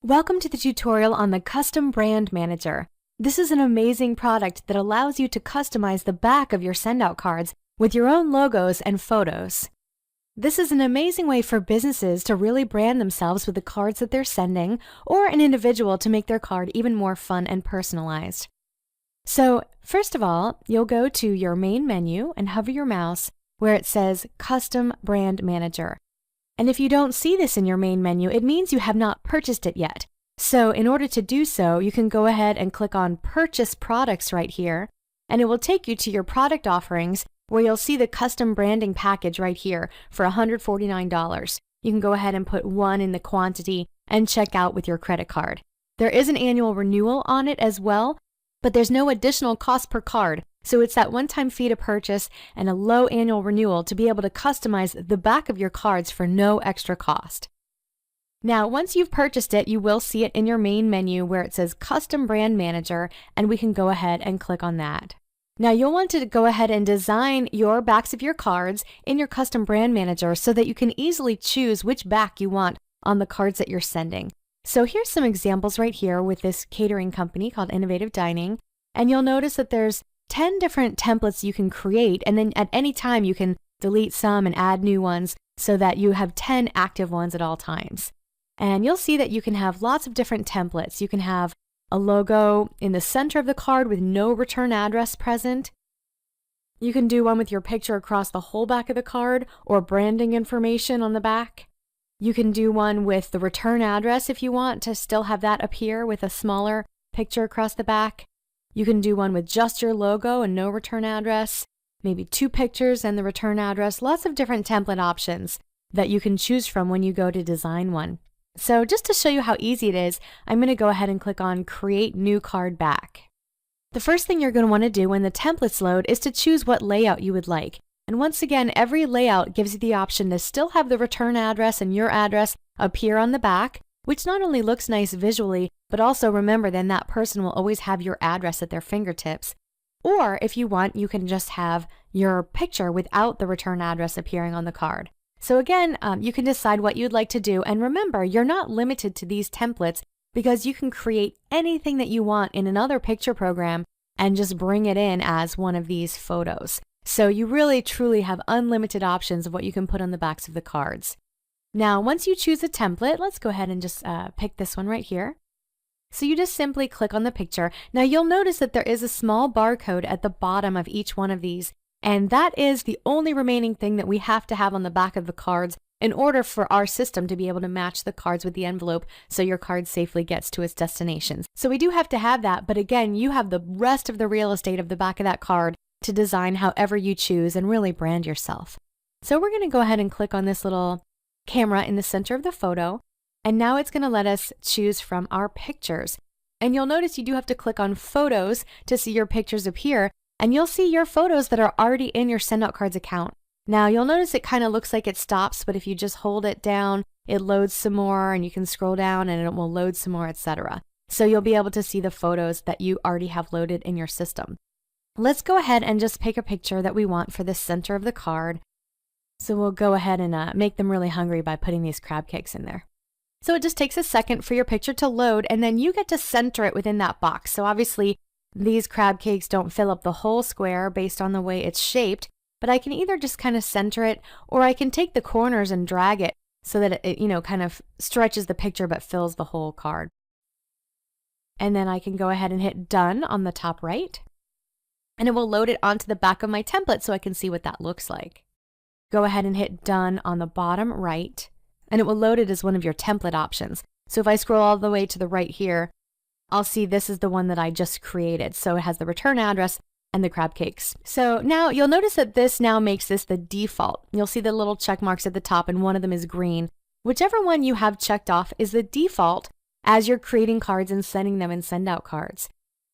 Welcome to the tutorial on the Custom Brand Manager. This is an amazing product that allows you to customize the back of your send-out cards with your own logos and photos. This is an amazing way for businesses to really brand themselves with the cards that they're sending, or an individual to make their card even more fun and personalized. So, first of all, you'll go to your main menu and hover your mouse where it says Custom Brand Manager. And if you don't see this in your main menu, it means you have not purchased it yet. So in order to do so, you can go ahead and click on Purchase Products right here, and it will take you to your product offerings where you'll see the custom branding package right here for $149. You can go ahead and put 1 in the quantity and check out with your credit card. There is an annual renewal on it as well, but there's no additional cost per card. So it's that one-time fee to purchase and a low annual renewal to be able to customize the back of your cards for no extra cost. Now, once you've purchased it, you will see it in your main menu where it says Custom Brand Manager, and we can go ahead and click on that. Now, you'll want to go ahead and design your backs of your cards in your Custom Brand Manager so that you can easily choose which back you want on the cards that you're sending. So here's some examples right here with this catering company called Innovative Dining, and you'll notice that there's 10 different templates you can create, and then at any time you can delete some and add new ones so that you have 10 active ones at all times. And you'll see that you can have lots of different templates. You can have a logo in the center of the card with no return address present. You can do one with your picture across the whole back of the card or branding information on the back. You can do one with the return address if you want to still have that appear with a smaller picture across the back. You can do one with just your logo and no return address, maybe 2 pictures and the return address, lots of different template options that you can choose from when you go to design one. So just to show you how easy it is, I'm going to go ahead and click on Create New Card Back. The first thing you're going to want to do when the templates load is to choose what layout you would like. And once again, every layout gives you the option to still have the return address and your address appear on the back, which not only looks nice visually, but also remember then that person will always have your address at their fingertips. Or if you want, you can just have your picture without the return address appearing on the card. So again, you can decide what you'd like to do. And remember, you're not limited to these templates because you can create anything that you want in another picture program and just bring it in as one of these photos. So you really truly have unlimited options of what you can put on the backs of the cards. Now, once you choose a template, let's go ahead and just pick this one right here. So you just simply click on the picture. Now you'll notice that there is a small barcode at the bottom of each one of these, and that is the only remaining thing that we have to have on the back of the cards in order for our system to be able to match the cards with the envelope so your card safely gets to its destination. So we do have to have that, but again, you have the rest of the real estate of the back of that card to design however you choose and really brand yourself. So we're going to go ahead and click on this little camera in the center of the photo, and now it's going to let us choose from our pictures. And you'll notice you do have to click on Photos to see your pictures appear, and you'll see your photos that are already in your Send-Out Cards account. Now you'll notice it kind of looks like it stops, but if you just hold it down, it loads some more, and you can scroll down and it will load some more, etc. So you'll be able to see the photos that you already have loaded in your system. Let's go ahead and just pick a picture that we want for the center of the card. So we'll go ahead and make them really hungry by putting these crab cakes in there. So it just takes a second for your picture to load, and then you get to center it within that box. So obviously these crab cakes don't fill up the whole square based on the way it's shaped, but I can either just kind of center it, or I can take the corners and drag it so that it kind of stretches the picture but fills the whole card. And then I can go ahead and hit Done on the top right, and it will load it onto the back of my template so I can see what that looks like. Go ahead and hit Done on the bottom right, and it will load it as one of your template options. So if I scroll all the way to the right here, I'll see this is the one that I just created. So it has the return address and the crab cakes. So now you'll notice that this now makes this the default. You'll see the little check marks at the top, and one of them is green. Whichever one you have checked off is the default as you're creating cards and sending them in Send-Out Cards.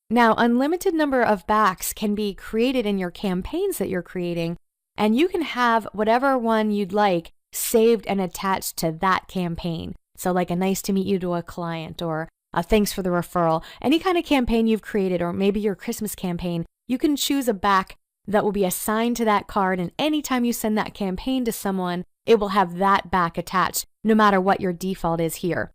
Now, unlimited number of backs can be created in your campaigns that you're creating, and you can have whatever one you'd like saved and attached to that campaign. So like a nice to meet you to a client, or a thanks for the referral, any kind of campaign you've created, or maybe your Christmas campaign, you can choose a back that will be assigned to that card, and anytime you send that campaign to someone, it will have that back attached, no matter what your default is here.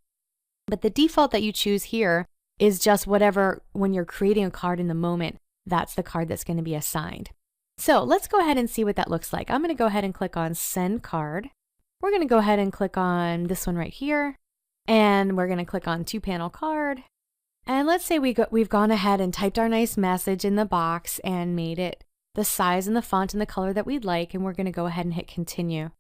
But the default that you choose here is just whatever, when you're creating a card in the moment, that's the card that's going to be assigned. So let's go ahead and see what that looks like. I'm going to go ahead and click on Send Card. We're going to go ahead and click on this one right here. And we're going to click on 2-panel card. And let's say we've gone ahead and typed our nice message in the box and made it the size and the font and the color that we'd like. And we're going to go ahead and hit Continue.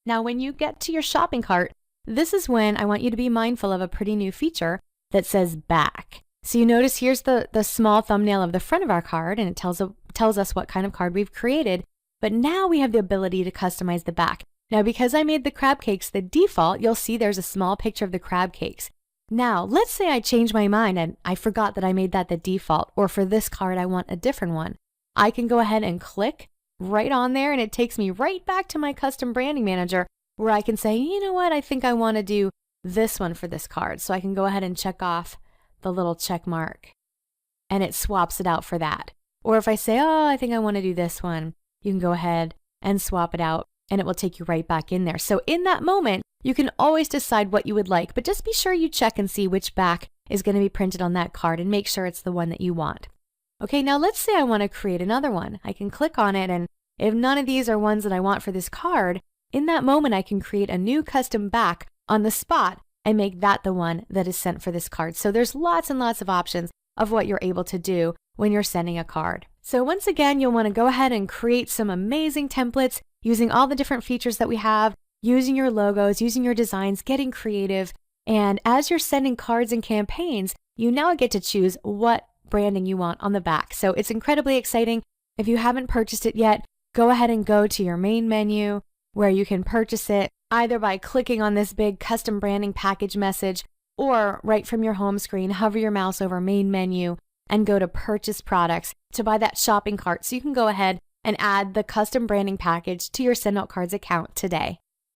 Now, when you get to your shopping cart, this is when I want you to be mindful of a pretty new feature that says Back. So you notice here's the small thumbnail of the front of our card, and it tells us what kind of card we've created. But now we have the ability to customize the back. Now, because I made the crab cakes the default, you'll see there's a small picture of the crab cakes. Now, let's say I change my mind and I forgot that I made that the default, or for this card, I want a different one. I can go ahead and click right on there, and it takes me right back to my custom branding manager where I can say, you know what, I think I want to do this one for this card. So I can go ahead and check off the little check mark, and it swaps it out for that. Or if I say, oh, I think I want to do this one, you can go ahead and swap it out, and it will take you right back in there. So in that moment, you can always decide what you would like, but just be sure you check and see which back is going to be printed on that card and make sure it's the one that you want. Okay, now let's say I want to create another one. I can click on it, and if none of these are ones that I want for this card, in that moment I can create a new custom back on the spot and make that the one that is sent for this card. So there's lots and lots of options of what you're able to do when you're sending a card. So once again, you'll want to go ahead and create some amazing templates using all the different features that we have, using your logos, using your designs, getting creative. And as you're sending cards and campaigns, you now get to choose what branding you want on the back. So it's incredibly exciting. If you haven't purchased it yet, go ahead and go to your main menu where you can purchase it either by clicking on this big custom branding package message, or right from your home screen, hover your mouse over main menu and go to purchase products to buy that shopping cart. So you can go ahead and add the custom branding package to your Send Out Cards account today.